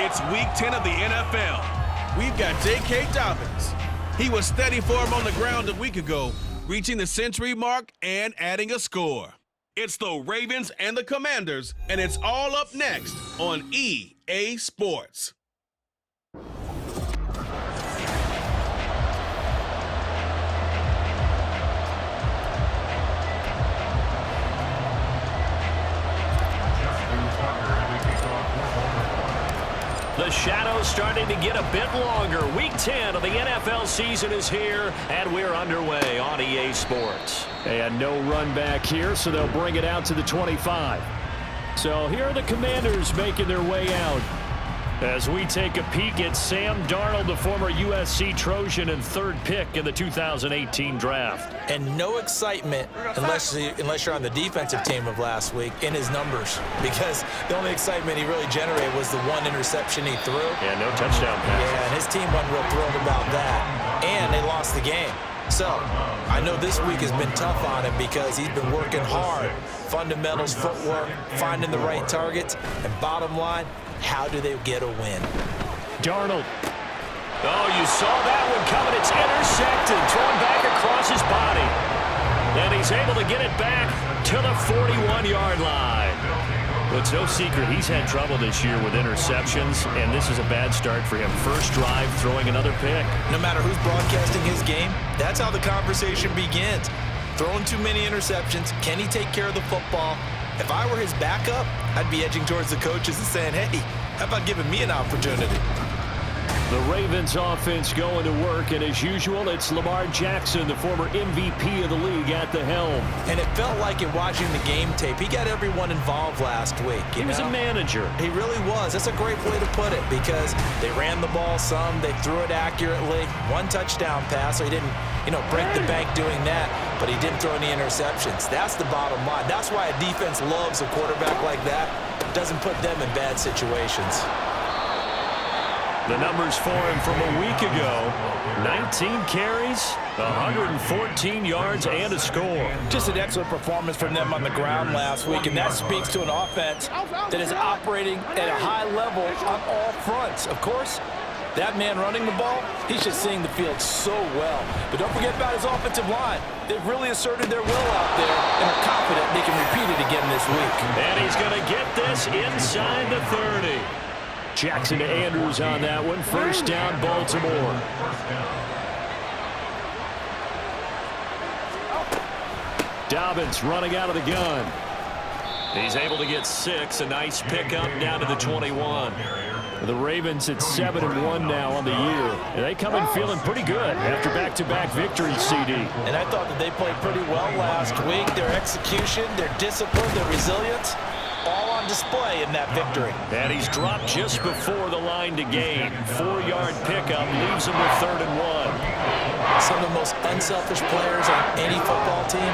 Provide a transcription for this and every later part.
It's Week 10 of the NFL. We've got J.K. Dobbins. He was steady for him on the ground a week ago, reaching the century mark and adding a score. It's the Ravens and the Commanders, and it's all up next on EA Sports. The shadow's starting to get a bit longer. Week 10 of the NFL season is here, and we're underway on EA Sports. And no run back here, so they'll bring it out to the 25. So here are the Commanders making their way out. As we take a peek at Sam Darnold, the former USC Trojan and third pick in the 2018 draft. And no excitement unless you're on the defensive team of last week in his numbers, because the only excitement he really generated was the one interception he threw. Yeah, no touchdown pass. Yeah, and his team wasn't real thrilled about that. And they lost the game. So I know this week has been tough on him because he's been working hard. Fundamentals, footwork, finding the right targets, and bottom line, how do they get a win? Darnold. Oh, you saw that one coming. It's intercepted, thrown back across his body. And he's able to get it back to the 41-yard line. But it's no secret he's had trouble this year with interceptions, and this is a bad start for him. First drive, throwing another pick. No matter who's broadcasting his game, that's how the conversation begins. Throwing too many interceptions. Can he take care of the football? If I were his backup, I'd be edging towards the coaches and saying, hey, how about giving me an opportunity? The Ravens offense going to work, and as usual, it's Lamar Jackson, the former MVP of the league, at the helm. And it felt like in watching the game tape, he got everyone involved last week. He was a manager. He really was. That's a great way to put it, because they ran the ball some, they threw it accurately, one touchdown pass, so he didn't, break the bank doing that, but he didn't throw any interceptions. That's the bottom line. That's why a defense loves a quarterback like that. Doesn't put them in bad situations. The numbers for him from a week ago: 19 carries, 114 yards, and a score. Just an excellent performance from them on the ground last week, and that speaks to an offense that is operating at a high level on all fronts. Of course, that man running the ball, he's just seeing the field so well. But don't forget about his offensive line. They've really asserted their will out there and are confident they can repeat it again this week. And he's going to get this inside the 30. Jackson to Andrews on that one. First down, Baltimore. Dobbins running out of the gun. He's able to get 6. A nice pickup down to the 21. The Ravens at 7-1 now on the year. And they come in feeling pretty good after back-to-back victories, CD. And I thought that they played pretty well last week. Their execution, their discipline, their resilience, all on display in that victory. And he's dropped just before the line to gain. 4-yard pickup leaves him with 3rd and 1. Some of the most unselfish players on any football team,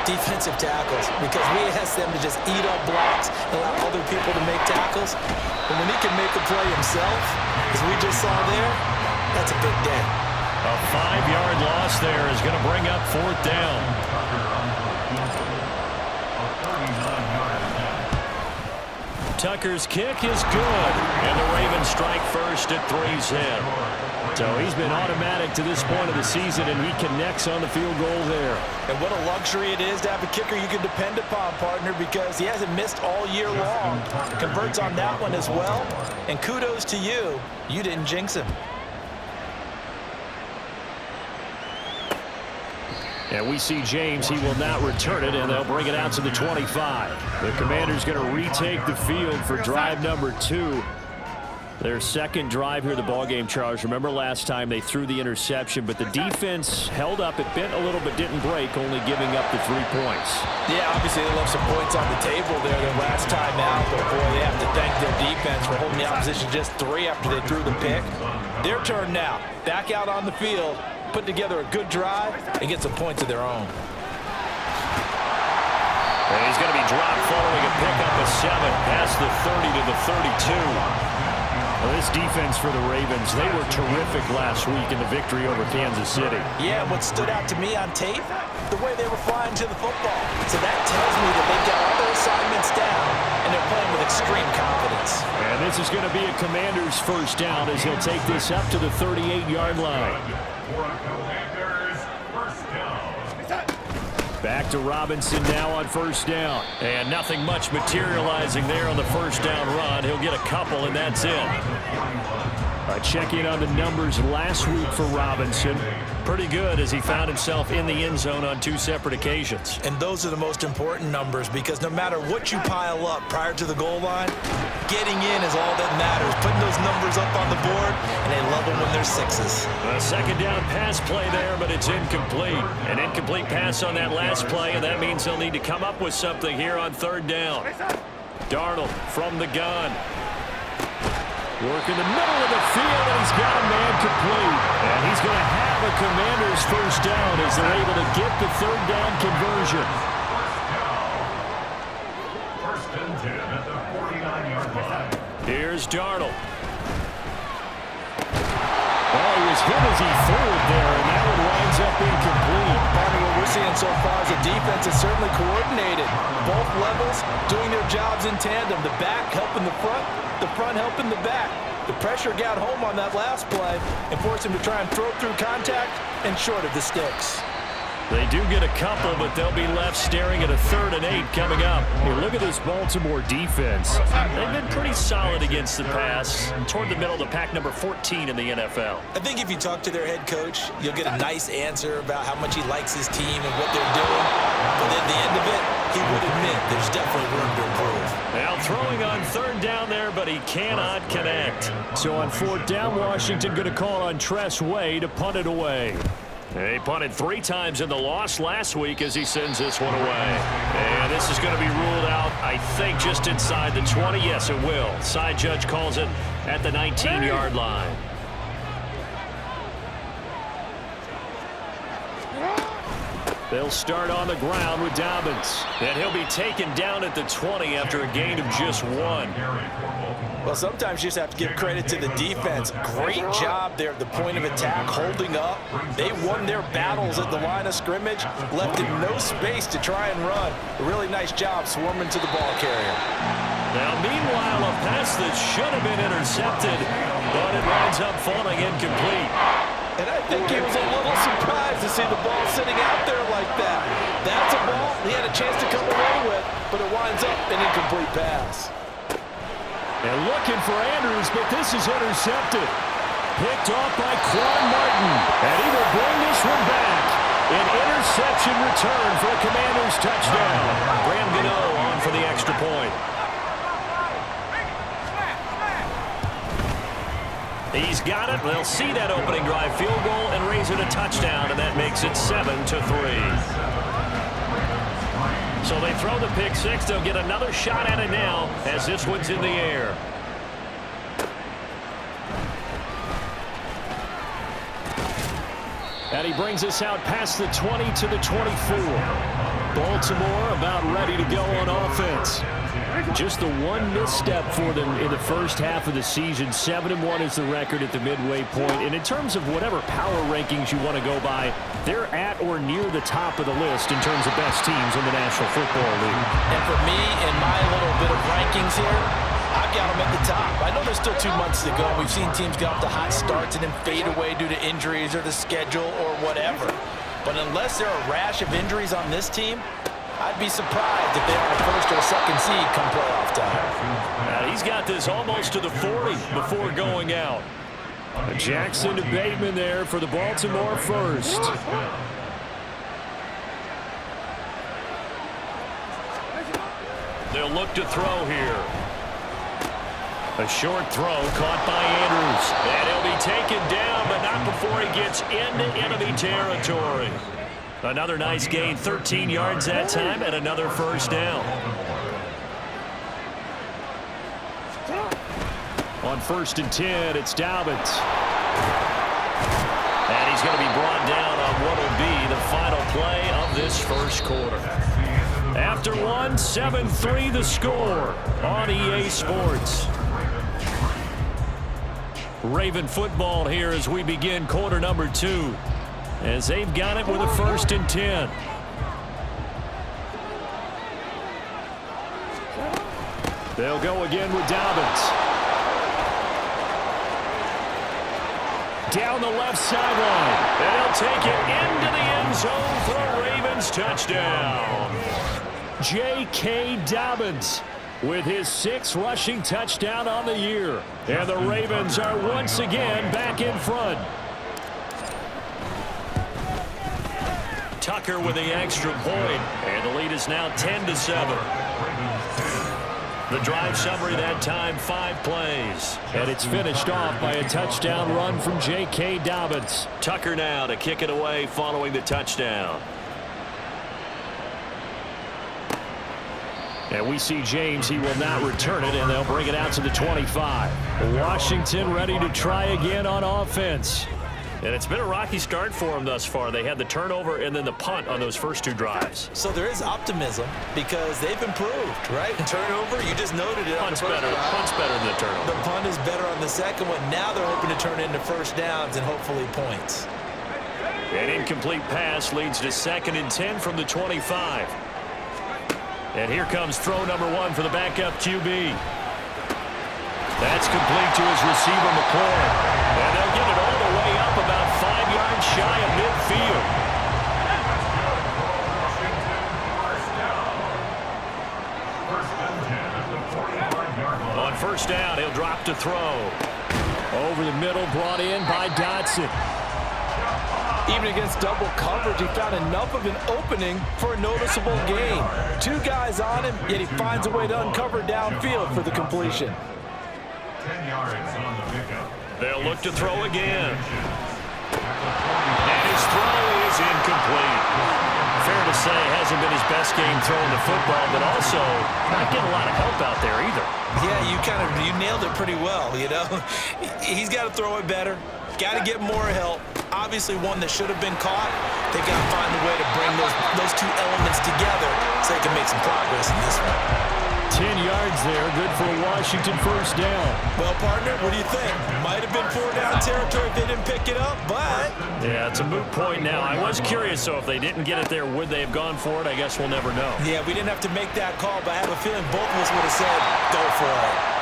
defensive tackles, because we ask them to just eat up blocks and allow other people to make tackles. But when he can make a play himself, as we just saw there, that's a big day. A 5-yard loss there is going to bring up 4th down. Tucker's kick is good, and the Ravens strike first at 3's in. So he's been automatic to this point of the season, and he connects on the field goal there. And what a luxury it is to have a kicker you can depend upon, partner, because he hasn't missed all year long. Converts on that one as well. And kudos to you. You didn't jinx him. And we see James. He will not return it, and they'll bring it out to the 25. The Commanders going to retake the field for drive number 2. Their second drive here of the ballgame, Charles. Remember last time they threw the interception, but the defense held up. It bent a little but didn't break, only giving up the 3 points. Yeah, obviously they left some points on the table there their last time out, but boy, they have to thank their defense for holding the opposition just 3 after they threw the pick. Their turn now. Back out on the field, put together a good drive, and get some points of their own. And he's going to be dropped following a pickup of 7 past the 30 to the 32. Well, this defense for the Ravens, they were terrific last week in the victory over Kansas City. Yeah, what stood out to me on tape, the way they were flying to the football. So that tells me that they've got all their assignments down, and and they're playing with extreme confidence. And this is going to be a Commander's first down as he'll take this up to the 38-yard line. Back to Robinson now on first down. And nothing much materializing there on the first down run. He'll get a couple, and that's it. Check in on the numbers last week for Robinson. Pretty good as he found himself in the end zone on 2 separate occasions. And those are the most important numbers because no matter what you pile up prior to the goal line, getting in is all that matters. Putting those numbers up on the board, and they love them when they're 6s. A second down pass play there, but it's incomplete. An incomplete pass on that last play, and that means they'll need to come up with something here on third down. Darnold from the gun. Work in the middle of the field, and he's got a man complete. And he's going to have a Commander's first down as they're able to get the third down conversion. First and 10 at the 49-yard line. Here's Darnold. Oh, he was hit as he threw it there, and that one winds up incomplete. Barney, what we're seeing so far is the defense is certainly coordinated. Both levels doing their jobs in tandem. The back helping the front helping the back. The pressure got home on that last play and forced him to try and throw through contact and short of the sticks. They do get a couple, but they'll be left staring at a 3rd and 8 coming up. Here, look at this Baltimore defense. They've been pretty solid against the pass. Toward the middle of the pack, number 14 in the NFL. I think if you talk to their head coach, you'll get a nice answer about how much he likes his team and what they're doing. But at the end of it, he would admit there's definitely room to improve. Now throwing on third down there, but he cannot connect. So on fourth down, Washington going to call on Tress Way to punt it away. He punted 3 times in the loss last week as he sends this one away. And this is going to be ruled out, I think, just inside the 20. Yes, it will. Side judge calls it at the 19-yard line. They'll start on the ground with Dobbins. And he'll be taken down at the 20 after a gain of just 1. Well, sometimes you just have to give credit to the defense. Great job there at the point of attack, holding up. They won their battles at the line of scrimmage, left him no space to try and run. A really nice job swarming to the ball carrier. Now, meanwhile, a pass that should have been intercepted, but it winds up falling incomplete. And I think he was a little surprised to see the ball sitting out there like that. That's a ball he had a chance to come away with, but it winds up an incomplete pass. And looking for Andrews, but this is intercepted. Picked off by Quan Martin. And he will bring this one back. An interception return for a Commanders touchdown. Graham Gano on for the extra point. He's got it. They'll see that opening drive field goal and raise it a touchdown, and that makes it 7-3. So they throw the pick 6. They'll get another shot at it now as this one's in the air. And he brings us out past the 20 to the 24. Baltimore about ready to go on offense. Just the one misstep for them in the first half of the season. 7-1 is the record at the midway point. And in terms of whatever power rankings you want to go by, they're at or near the top of the list in terms of best teams in the National Football League. And for me, in my little bit of rankings here, I've got them at the top. I know there's still 2 months to go. We've seen teams get off to hot starts and then fade away due to injuries or the schedule or whatever. But unless there are a rash of injuries on this team, I'd be surprised if they're on the first or second seed come playoff time. He's got this almost to the 40 before going out. Jackson to Bateman there for the Baltimore first. They'll look to throw here. A short throw caught by Andrews. And he'll be taken down, but not before he gets into enemy territory. Another nice gain, 13 yards that time, and another first down. On 1st and 10, it's Dobbins. And he's going to be brought down on what will be the final play of this first quarter. After 1, 7-3 the score on EA Sports. Raven football here as we begin quarter number 2. As they've got it with a 1st and 10. They'll go again with Dobbins. Down the left sideline. And he'll take it into the end zone for a Ravens touchdown. J.K. Dobbins with his 6th rushing touchdown on the year. And the Ravens are once again back in front. Tucker with the extra point. And the lead is now 10-7. The drive summary that time, 5 plays. And it's finished off by a touchdown run from J.K. Dobbins. Tucker now to kick it away following the touchdown. And we see James. He will not return it, and they'll bring it out to the 25. Washington ready to try again on offense. And it's been a rocky start for them thus far. They had the turnover and then the punt on those first 2 drives. So there is optimism because they've improved, right? Turnover, you just noted it. Punt's better. Punt's better than the turnover. The punt is better on the second one. Now they're hoping to turn it into first downs and hopefully points. An incomplete pass leads to 2nd and 10 from the 25. And here comes throw number 1 for the backup QB. That's complete to his receiver, McCoy. And they'll get it all the way up about 5 yards shy of midfield. On first down, he'll drop to throw. Over the middle, brought in by Dotson. Even against double coverage, he found enough of an opening for a noticeable gain. 2 guys on him, yet he finds a way to uncover downfield for the completion. 10 yards on the pickup. They'll look to throw again. And his throw is incomplete. Fair to say, hasn't been his best game throwing the football, but also not getting a lot of help out there either. Yeah, you nailed it pretty well, you know. He's got to throw it better. Got to get more help. Obviously one that should have been caught. They've got to find a way to bring those 2 elements together so they can make some progress in this one. 10 yards there, good for a Washington first down. Well, partner, what do you think? Might have been 4-down territory if they didn't pick it up, but... Yeah, it's a moot point now. I was curious, so if they didn't get it there, would they have gone for it? I guess we'll never know. Yeah, we didn't have to make that call, but I have a feeling both of us would have said, go for it.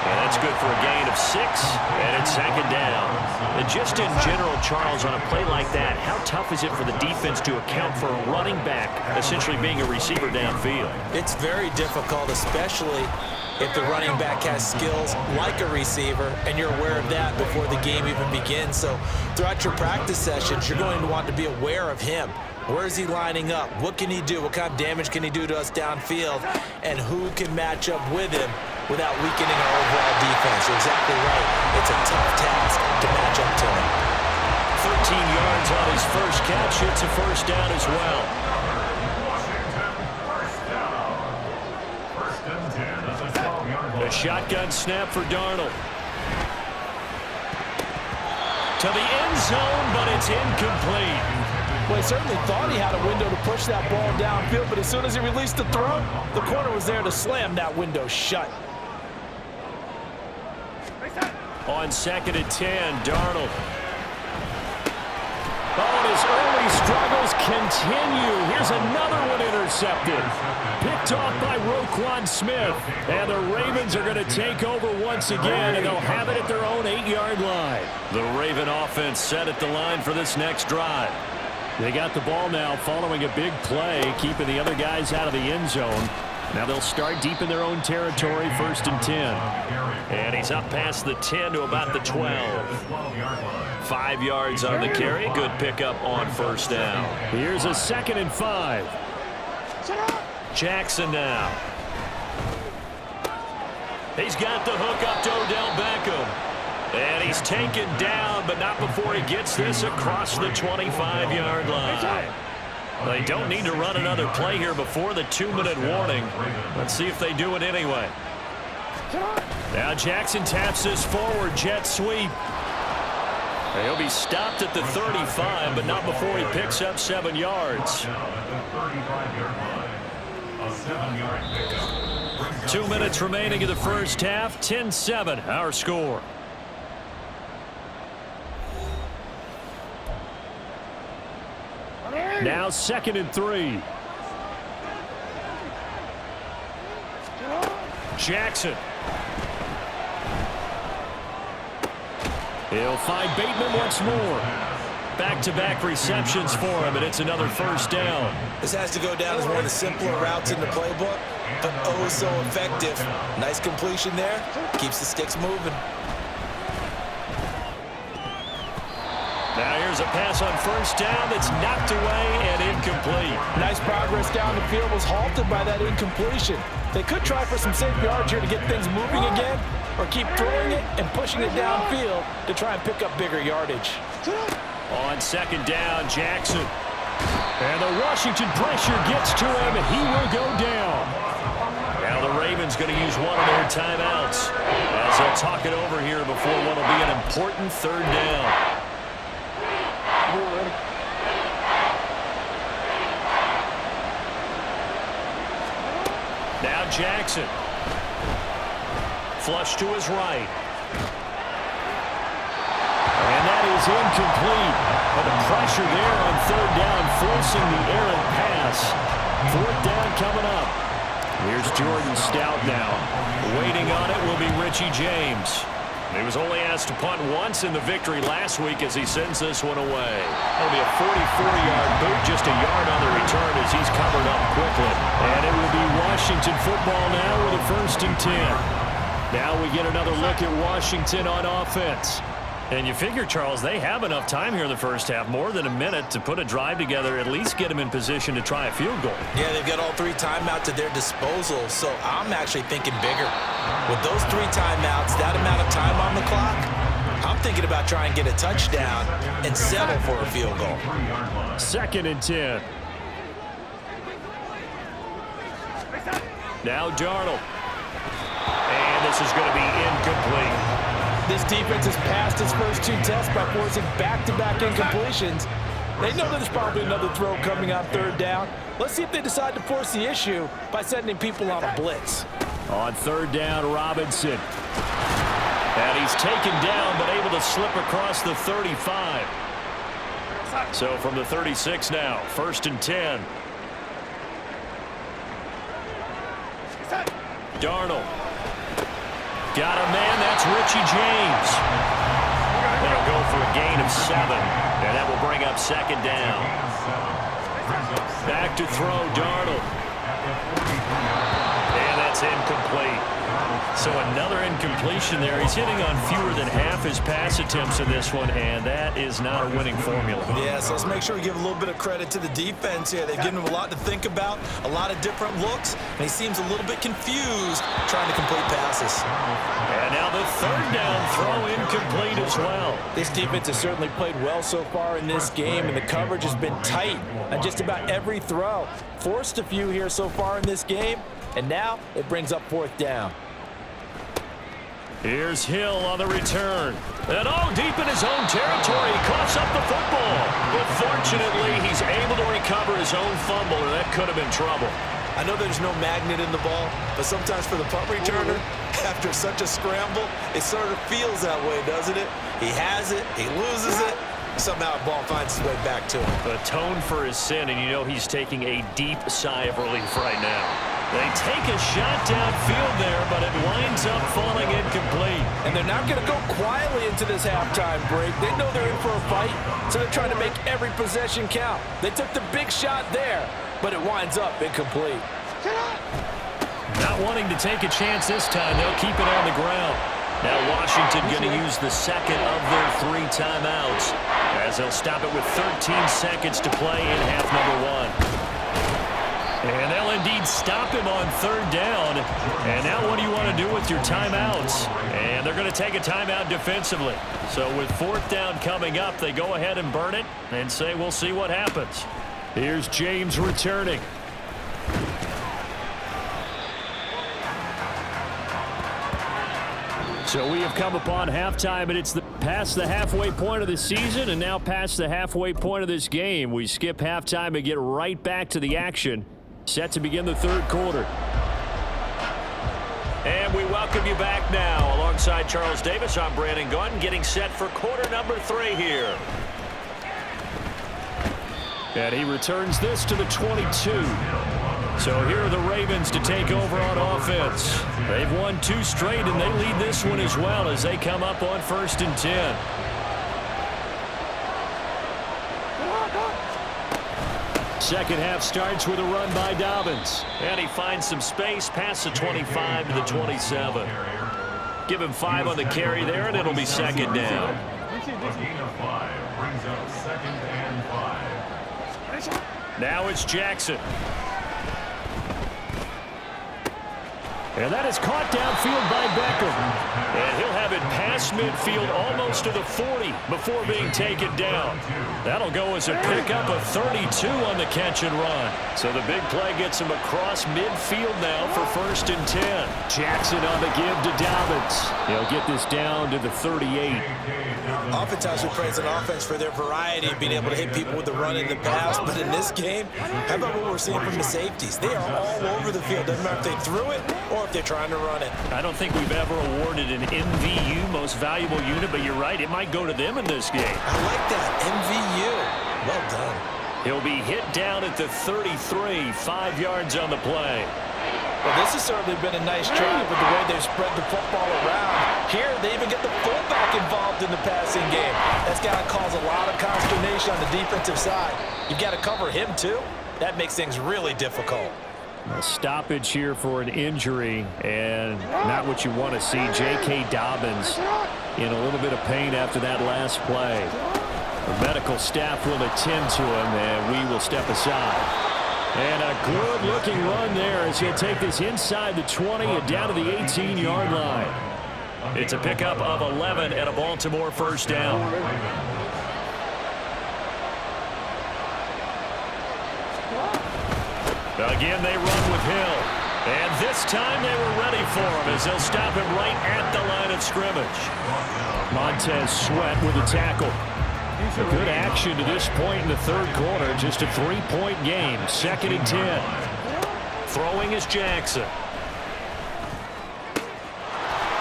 And that's good for a gain of 6, and it's 2nd down. And just in general, Charles, on a play like that, how tough is it for the defense to account for a running back essentially being a receiver downfield? It's very difficult, especially if the running back has skills like a receiver, and you're aware of that before the game even begins. So throughout your practice sessions, you're going to want to be aware of him. Where is he lining up? What can he do? What kind of damage can he do to us downfield? And who can match up with him without weakening our overall defense? You're exactly right. It's a tough task to match up to him. 13 yards on his first catch. It's a first down as well. First and 10 at the 12-yard line. A shotgun snap for Darnold. To the end zone, but it's incomplete. Well, he certainly thought he had a window to push that ball downfield, but as soon as he released the throw, the corner was there to slam that window shut. On 2nd and 10, Darnold. Oh, and his early struggles continue. Here's another one intercepted. Picked off by Roquan Smith. And the Ravens are going to take over once again, and they'll have it at their own 8-yard line. The Raven offense set at the line for this next drive. They got the ball now following a big play, keeping the other guys out of the end zone. Now they'll start deep in their own territory, 1st and 10. And he's up past the 10 to about the 12. 5 yards on the carry. Good pickup on first down. Here's a 2nd and 5. Jackson now. He's got the hook up to Odell Beckham. And he's taken down, but not before he gets this across the 25-yard line. They don't need to run another play here before the 2-minute warning. Let's see if they do it anyway. Now Jackson taps this forward, jet sweep. He'll be stopped at the 35, but not before he picks up 7 yards. 2 minutes remaining in the first half, 10-7, our score. Now 2nd and 3. Jackson. He'll find Bateman once more. Back-to-back receptions for him, and it's another first down. This has to go down as one of the simpler routes in the playbook, but oh so effective. Nice completion there. Keeps the sticks moving. Now here's a pass on first down that's knocked away and incomplete. Nice progress down the field, was halted by that incompletion. They could try for some safe yards here to get things moving again, or keep throwing it and pushing it downfield to try and pick up bigger yardage. On second down, Jackson. And the Washington pressure gets to him, and he will go down. Now the Ravens going to use one of their timeouts as they'll talk it over here before what will be an important third down. Now Jackson. Flush to his right. And that is incomplete. But the pressure there on third down, forcing the errant pass. Fourth down coming up. Here's Jordan Stout now. Waiting on it will be Richie James. He was only asked to punt once in the victory last week as he sends this one away. It'll be a 44-yard boot, just a yard on the return as he's covered up quickly. And it will be Washington football now with a 1st and 10. Now we get another look at Washington on offense. And you figure, Charles, they have enough time here in the first half, more than a minute, to put a drive together, at least get them in position to try a field goal. Yeah, they've got all 3 timeouts at their disposal, so I'm actually thinking bigger. With those 3 timeouts, that amount of time on the clock, I'm thinking about trying to get a touchdown and settle for a field goal. 2nd and 10. Now Darnold. And this is going to be incomplete. This defense has passed its first 2 tests by forcing back-to-back incompletions. They know that there's probably another throw coming on third down. Let's see if they decide to force the issue by sending people on a blitz. On third down, Robinson. And he's taken down, but able to slip across the 35. So from the 36 now, 1st and 10. Darnold. Got a man, that's Richie James. They'll go for a gain of 7, and that will bring up 2nd down. Back to throw, Darnold. And that's incomplete. So another incompletion there. He's hitting on fewer than half his pass attempts in this one, and that is not a winning formula. Yeah, so let's make sure we give a little bit of credit to the defense here. They've given him a lot to think about, a lot of different looks, and he seems a little bit confused trying to complete passes. And now the 3rd down throw incomplete as well. This defense has certainly played well so far in this game, and the coverage has been tight on just about every throw. Forced a few here so far in this game, and now it brings up 4th down. Here's Hill on the return. And deep in his own territory, he coughs up the football. But fortunately, he's able to recover his own fumble, or that could have been trouble. I know there's no magnet in the ball, but sometimes for the punt returner, after such a scramble, it sort of feels that way, doesn't it? He has it, he loses it, somehow the ball finds its way back to him. Atone for his sin, and you know he's taking a deep sigh of relief right now. They take a shot downfield there, but it winds up falling incomplete. And they're not going to go quietly into this halftime break. They know they're in for a fight, so they're trying to make every possession count. They took the big shot there, but it winds up incomplete. Not wanting to take a chance this time, they'll keep it on the ground. Now Washington going to use the 2nd of their 3 timeouts as they'll stop it with 13 seconds to play in half number 1. And they'll indeed stop him on 3rd down. And now what do you want to do with your timeouts? And they're going to take a timeout defensively. So with 4th down coming up, they go ahead and burn it and say we'll see what happens. Here's James returning. So we have come upon halftime, and it's past the halfway point of the season and now past the halfway point of this game. We skip halftime and get right back to the action. Set to begin the 3rd quarter. And we welcome you back now. Alongside Charles Davis, I'm Brandon Gunn, getting set for quarter number 3 here. And he returns this to the 22. So here are the Ravens to take over on offense. They've won 2 straight, and they lead this one as well as they come up on 1st and 10. Second half starts with a run by Dobbins. And he finds some space past the 25 to the 27. Give him 5 on the carry there, and it'll be 2nd down. A gain of 5 brings up 2nd and 5. Now it's Jackson. And that is caught downfield by Beckham. And he'll have it past midfield almost to the 40 before being taken down. That'll go as a pickup of 32 on the catch and run. So the big play gets him across midfield now for 1st and 10. Jackson on the give to Dobbins. He'll get this down to the 38. Oftentimes we praise an offense for their variety of being able to hit people with the run and the pass, but in this game, how about what we're seeing from the safeties? They are all over the field. Doesn't matter if they threw it or if they're trying to run it. I don't think we've ever awarded an MVU, most valuable unit, but you're right, it might go to them in this game. I like that, MVU. Well done. He'll be hit down at the 33, 5 yards on the play. Well, this has certainly been a nice drive with the way they've spread the football around. Here, they even get the fullback involved in the passing game. That's got to cause a lot of consternation on the defensive side. You've got to cover him, too. That makes things really difficult. A stoppage here for an injury, and not what you want to see. J.K. Dobbins in a little bit of pain after that last play. The medical staff will attend to him, and we will step aside. And a good-looking run there as he'll take this inside the 20 and down to the 18-yard line. It's a pickup of 11 and a Baltimore 1st down. Again, they run with Hill. And this time they were ready for him as they'll stop him right at the line of scrimmage. Montez Sweat with a tackle. A good action to this point in the 3rd quarter. Just a 3-point game. 2nd and 10. Throwing is Jackson.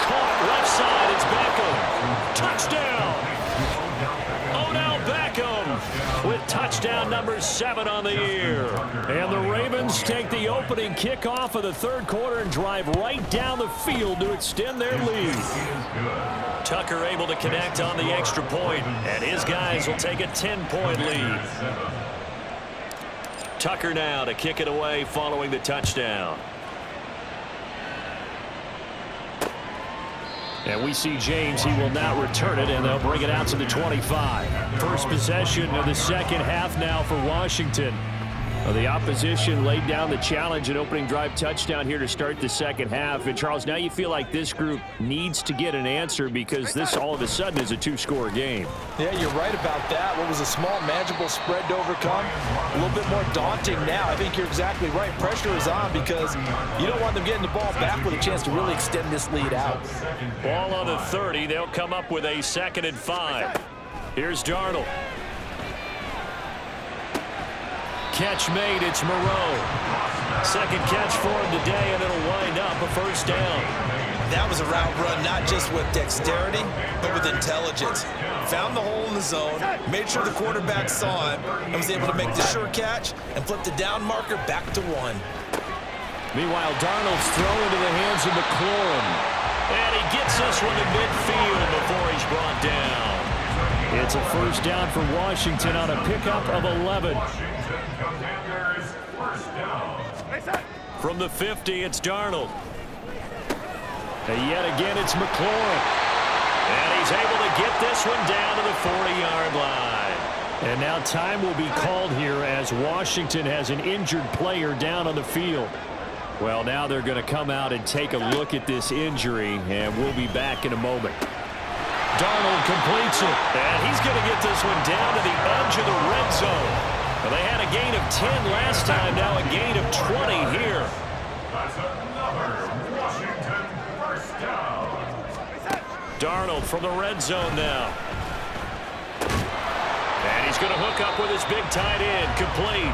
Caught left side. It's Beckham. Touchdown. Odell Beckham with touchdown number 7 on the year. And the Ravens take the opening kickoff of the 3rd quarter and drive right down the field to extend their lead. Tucker able to connect on the extra point, and his guys will take a 10-point lead. Tucker now to kick it away following the touchdown. And we see James. He will now return it, and they'll bring it out to the 25. First possession of the 2nd half now for Washington. The opposition laid down the challenge, an opening drive touchdown here to start the 2nd half. And, Charles, now you feel like this group needs to get an answer because this all of a sudden is a 2-score game. Yeah, you're right about that. What was a small, manageable spread to overcome, a little bit more daunting now. I think you're exactly right. Pressure is on because you don't want them getting the ball back with a chance to really extend this lead out. Ball on the 30. They'll come up with a 2nd and 5. Here's Darnold. Catch made, it's Moreau. 2nd catch for him today, and it'll wind up a 1st down. That was a route run, not just with dexterity, but with intelligence. Found the hole in the zone, made sure the quarterback saw him, and was able to make the sure catch and flip the down marker back to 1. Meanwhile, Darnold's throw into the hands of McLaurin. And he gets this one to midfield before he's brought down. It's a 1st down for Washington on a pickup of 11. From the 50, it's Darnold. And yet again, it's McLaurin. And he's able to get this one down to the 40-yard line. And now time will be called here as Washington has an injured player down on the field. Well, now they're going to come out and take a look at this injury, and we'll be back in a moment. Darnold completes it, and he's going to get this one down to the edge of the red zone. Well, they had a gain of 10 last time, now a gain of 20 here. That's another Washington 1st down. Darnold from the red zone now. And he's going to hook up with his big tight end, complete.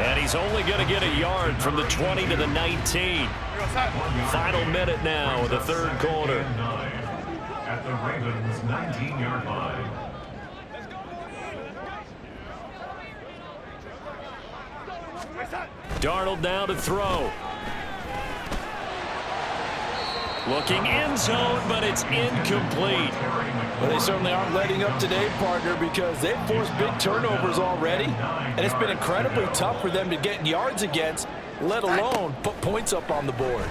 And he's only going to get a yard from the 20 to the 19. Final minute now of the 3rd quarter. At the Ravens' 19-yard line. Let's go. Darnold now to throw. Looking end zone, but it's incomplete. Well, they certainly aren't letting up today, partner, because they've forced big turnovers already, and it's been incredibly tough for them to get yards against, let alone put points up on the board.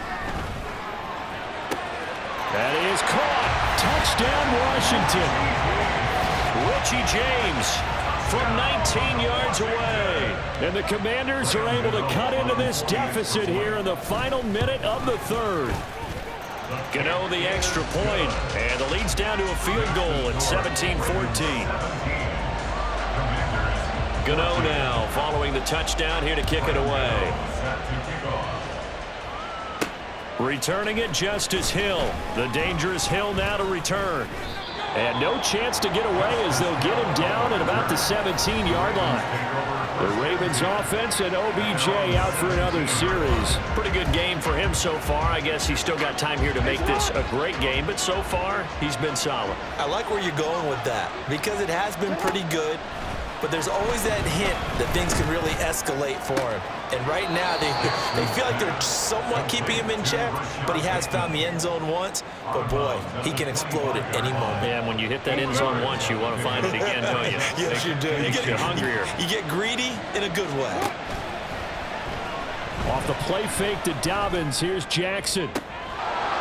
That is caught. Touchdown, Washington. Richie James from 19 yards away. And the Commanders are able to cut into this deficit here in the final minute of the third. Gano the extra point, and the lead's down to a field goal at 17-14. Gano now following the touchdown here to kick it away. Returning it, Justice Hill. The dangerous Hill now to return. And no chance to get away as they'll get him down at about the 17-yard line. The Ravens offense and OBJ out for another series. Pretty good game for him so far. I guess he's still got time here to make this a great game, but so far he's been solid. I like where you're going with that because it has been pretty good, but there's always that hint that things can really escalate for him. And right now, they feel like they're somewhat keeping him in check, but he has found the end zone once. But, boy, he can explode at any moment. Yeah, and when you hit that end zone once, you want to find it again, don't you? Yes, you do. Makes you hungrier. You get greedy in a good way. Off the play fake to Dobbins. Here's Jackson.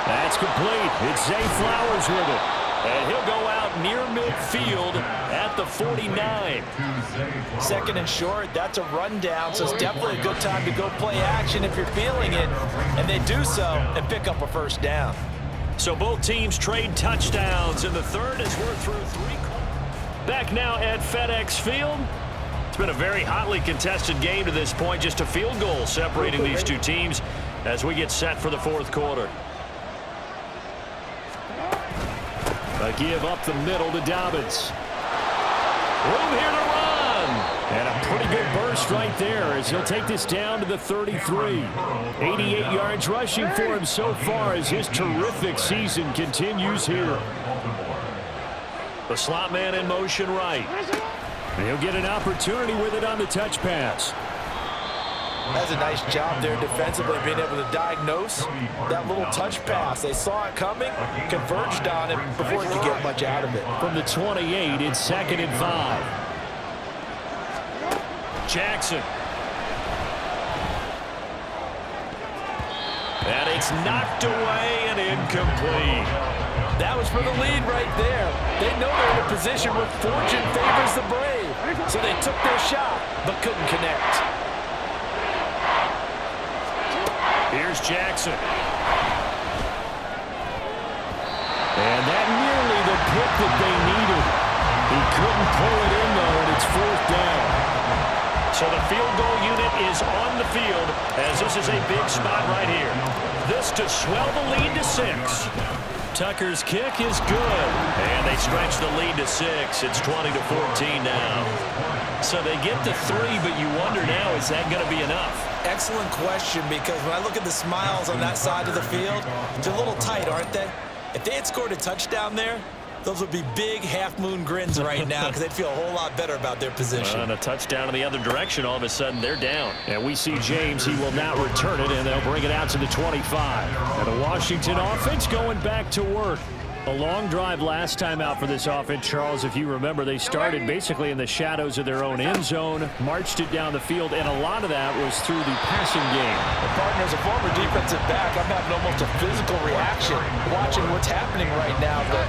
That's complete. It's Zay Flowers with it. And he'll go out near midfield at the 49. Second and short, that's a rundown, so it's definitely a good time to go play action if you're feeling it. And they do so and pick up a first down. So both teams trade touchdowns in the third as we're through three. Back now at FedEx Field. It's been a very hotly contested game to this point. Just a field goal separating these two teams as we get set for the fourth quarter. A give up the middle to Dobbins. Room here to run. And a pretty good burst right there as he'll take this down to the 33. 88 yards rushing for him so far as his terrific season continues here. The slot man in motion right. And he'll get an opportunity with it on the touch pass. That's a nice job there defensively, being able to diagnose that little touch pass. They saw it coming, converged on it before he could get much out of it. From the 28, it's 2nd and 5. Jackson. And it's knocked away and incomplete. That was for the lead right there. They know they're in a position where fortune favors the brave. So they took their shot, but couldn't connect. Here's Jackson. And that nearly the pick that they needed. He couldn't pull it in, though, and it's 4th down. So the field goal unit is on the field as this is a big spot right here. This to swell the lead to 6. Tucker's kick is good. And they stretch the lead to 6. It's 20-14 now. So they get to 3, but you wonder now, is that going to be enough? Excellent question, because when I look at the smiles on that side of the field, they're a little tight, aren't they? If they had scored a touchdown there, those would be big half-moon grins right now because they'd feel a whole lot better about their position. And a touchdown in the other direction, all of a sudden they're down. And we see James, he will now return it, and they'll bring it out to the 25. And the Washington offense going back to work. A long drive last time out for this offense, Charles. If you remember, they started basically in the shadows of their own end zone, marched it down the field, and a lot of that was through the passing game. The partner, as a former defensive back, I'm having almost a physical reaction watching what's happening right now. But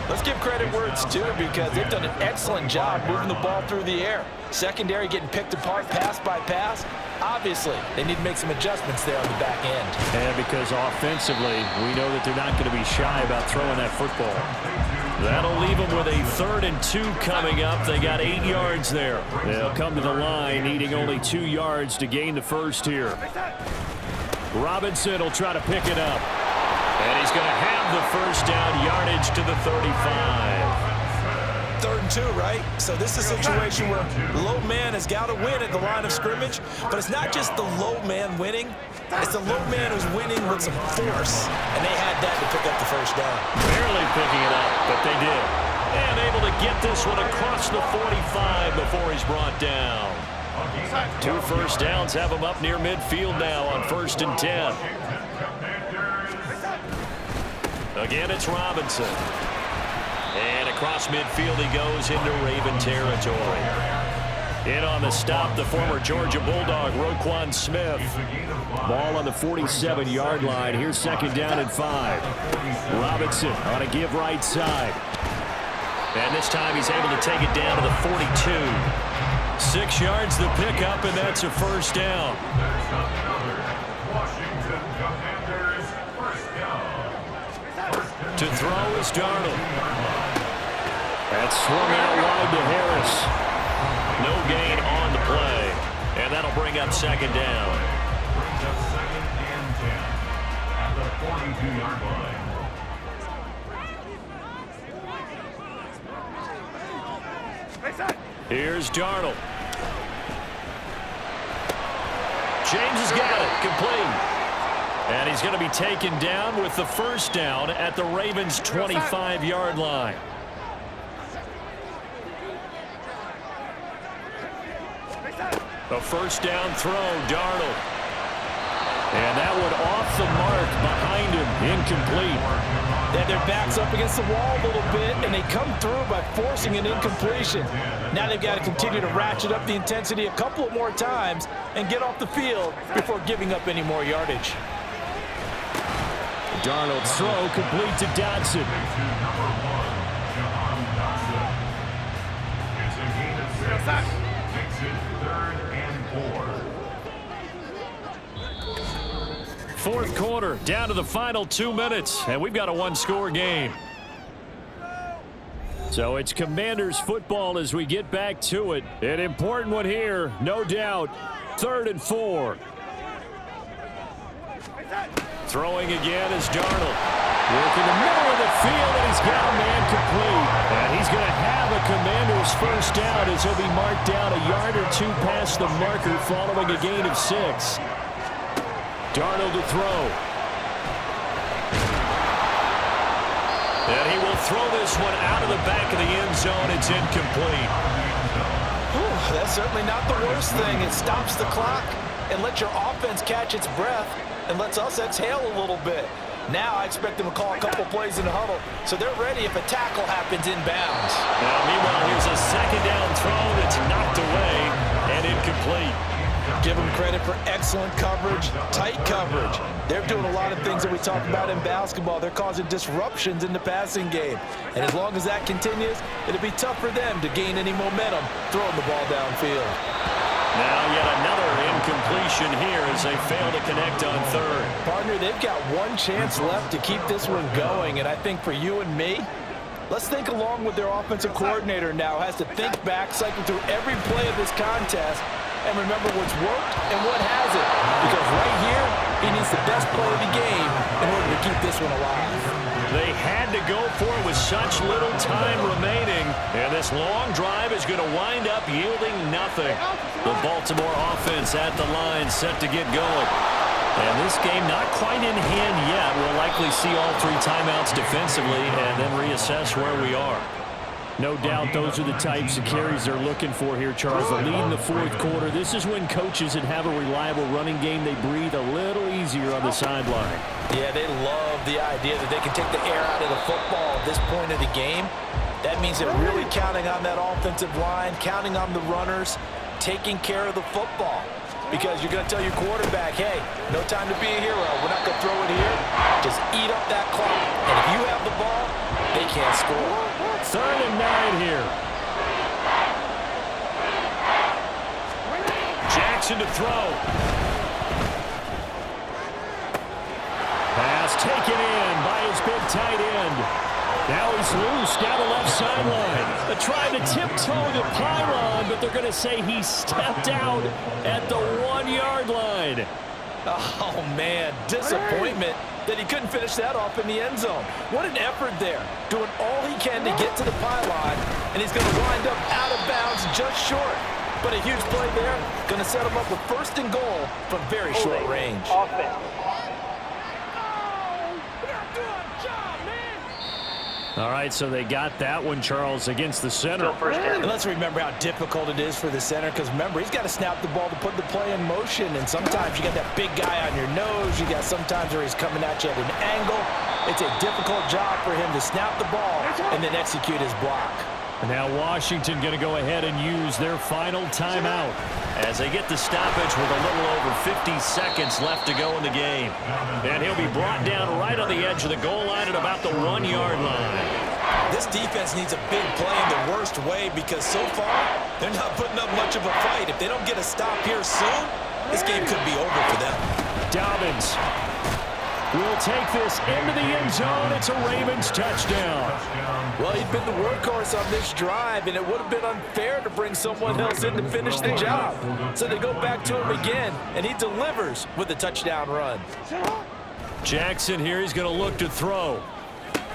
let's give credit where it's due because they've done an excellent job moving the ball through the air. Secondary getting picked apart pass by pass. Obviously, they need to make some adjustments there on the back end. And because offensively, we know that they're not going to be shy about throwing that football. That'll leave them with a 3rd and 2 coming up. They got 8 yards there. They'll come to the line, needing only 2 yards to gain the first here. Robinson will try to pick it up. And he's going to have the first down, yardage to the 35. 3rd and 2, right? So this is a situation where low man has got to win at the line of scrimmage, but it's not just the low man winning. It's the low man who's winning with some force, and they had that to pick up the first down. Barely picking it up, but they did. And able to get this one across the 45 before he's brought down. 2 first downs have him up near midfield now on 1st and 10. Again, it's Robinson. And across midfield he goes into Raven territory. In on the stop, the former Georgia Bulldog, Roquan Smith. Ball on the 47-yard line. Here's 2nd down and 5. Robinson on a give right side. And this time he's able to take it down to the 42. 6 yards the pickup, and that's a 1st down. To throw is Darnold. That's swung out wide to Harris. No gain on the play. And that'll bring up 2nd down. Brings up 2nd and 10 at the 42-yard line. Here's Darnold. James has got it. Complete. And he's going to be taken down with the 1st down at the Ravens' 25-yard line. A 1st down throw, Darnold. And that one off the mark behind him, incomplete. They had their backs up against the wall a little bit, and they come through by forcing an incompletion. Now they've got to continue to ratchet up the intensity a couple of more times and get off the field before giving up any more yardage. Darnold's throw complete to Dotson. It's a gain of 6. Makes it 3rd and 4. 4th quarter, down to the final 2 minutes, and we've got a 1-score game. So it's Commanders football as we get back to it. An important one here, no doubt. 3rd and 4. Throwing again is Darnold. Working the middle of the field, and he's got a man complete. And he's going to have a Commanders 1st down as he'll be marked down a yard or 2 past the marker following a gain of 6. Darnold to throw. And he will throw this one out of the back of the end zone. It's incomplete. Whew, that's certainly not the worst thing. It stops the clock and lets your offense catch its breath and lets us exhale a little bit. Now I expect them to call a couple plays in the huddle, so they're ready if a tackle happens inbounds. Meanwhile, here's a 2nd down throw that's knocked away and incomplete. Give them credit for excellent coverage, tight coverage. They're doing a lot of things that we talk about in basketball. They're causing disruptions in the passing game. And as long as that continues, it'll be tough for them to gain any momentum throwing the ball downfield. Now yet another incompletion here as they fail to connect on 3rd. Partner, they've got one chance left to keep this one going. And I think for you and me, let's think along with their offensive coordinator now. Has to think back, cycle through every play of this contest, and remember what's worked and what hasn't. Because right here, he needs the best play of the game in order to keep this one alive. They had to go for it with such little time remaining, and this long drive is going to wind up yielding nothing. The Baltimore offense at the line set to get going. And this game not quite in hand yet. We'll likely see all 3 timeouts defensively and then reassess where we are. No doubt those are the types of carries they're looking for here, Charles. The lead in the 4th quarter. This is when coaches that have a reliable running game, they breathe a little easier on the sideline. Yeah, they love the idea that they can take the air out of the football at this point of the game. That means they're really counting on that offensive line, counting on the runners, taking care of the football. Because you're going to tell your quarterback, hey, no time to be a hero. We're not going to throw it here. Just eat up that clock. And if you have the ball, they can't score. 3rd and 9 here. Jackson to throw. Pass taken in by his big tight end. Now he's loose down the left sideline. They're trying to tiptoe the pylon, but they're going to say he stepped out at the 1-yard line. Oh, man, disappointment that he couldn't finish that off in the end zone. What an effort there, doing all he can to get to the pylon, and he's going to wind up out of bounds just short. But a huge play there, going to set him up with 1st and goal from very short range. All right, so they got that one, Charles, against the center. And let's remember how difficult it is for the center, because remember, he's got to snap the ball to put the play in motion, and sometimes you got that big guy on your nose. You got sometimes where he's coming at you at an angle. It's a difficult job for him to snap the ball and then execute his block. And now Washington going to go ahead and use their final timeout as they get the stoppage with a little over 50 seconds left to go in the game. And he'll be brought down right on the edge of the goal line at about the 1-yard line. This defense needs a big play in the worst way, because so far they're not putting up much of a fight. If they don't get a stop here soon, this game could be over for them. Dobbins will take this into the end zone. It's a Ravens touchdown. Well, he'd been the workhorse on this drive, and it would have been unfair to bring someone else in to finish the job. So they go back to him again, and he delivers with a touchdown run. Jackson here, he's going to look to throw.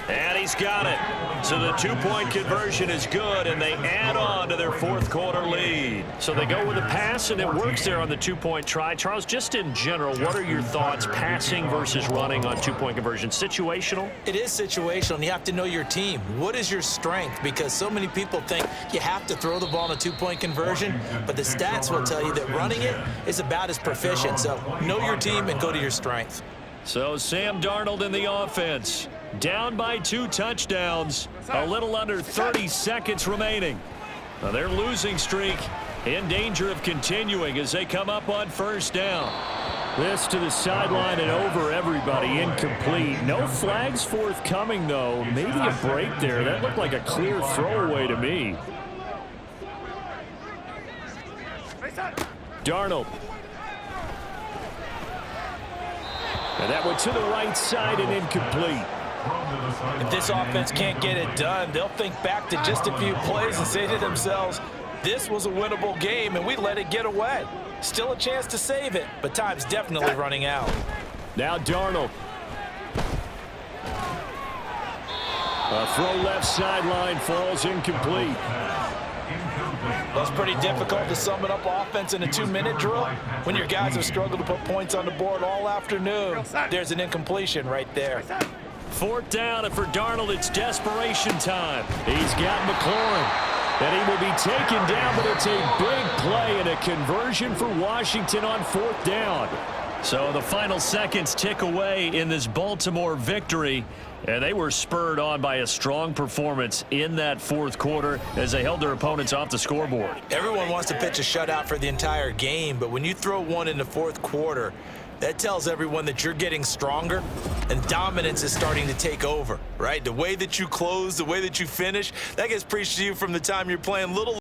And he's got it. So the two-point conversion is good, and they add on to their fourth-quarter lead. So they go with a pass, and it works there on the two-point try. Charles, just in general, what are your thoughts passing versus running on two-point conversion? Situational? It is situational, and you have to know your team. What is your strength? Because so many people think you have to throw the ball in a two-point conversion, but the stats will tell you that running it is about as proficient. So know your team and go to your strength. So Sam Darnold in the offense. Down by 2 touchdowns. A little under 30 seconds remaining. Now their losing streak in danger of continuing as they come up on first down. This to the sideline and over everybody, incomplete. No flags forthcoming, though. Maybe a break there. That looked like a clear throwaway to me. Darnold. And that went to the right side and incomplete. If this offense can't get it done, they'll think back to just a few plays and say to themselves, this was a winnable game and we let it get away. Still a chance to save it, but time's definitely running out. Now Darnold. A throw left sideline, falls incomplete. Well, it's pretty difficult to sum it up offense in a 2-minute drill when your guys have struggled to put points on the board all afternoon. There's an incompletion right there. 4th down, and for Darnold, it's desperation time. He's got McLaurin, and he will be taken down, but it's a big play and a conversion for Washington on 4th down. So the final seconds tick away in this Baltimore victory, and they were spurred on by a strong performance in that 4th quarter as they held their opponents off the scoreboard. Everyone wants to pitch a shutout for the entire game, but when you throw one in the 4th quarter, that tells everyone that you're getting stronger and dominance is starting to take over, right? The way that you close, the way that you finish, that gets preached to you from the time you're playing little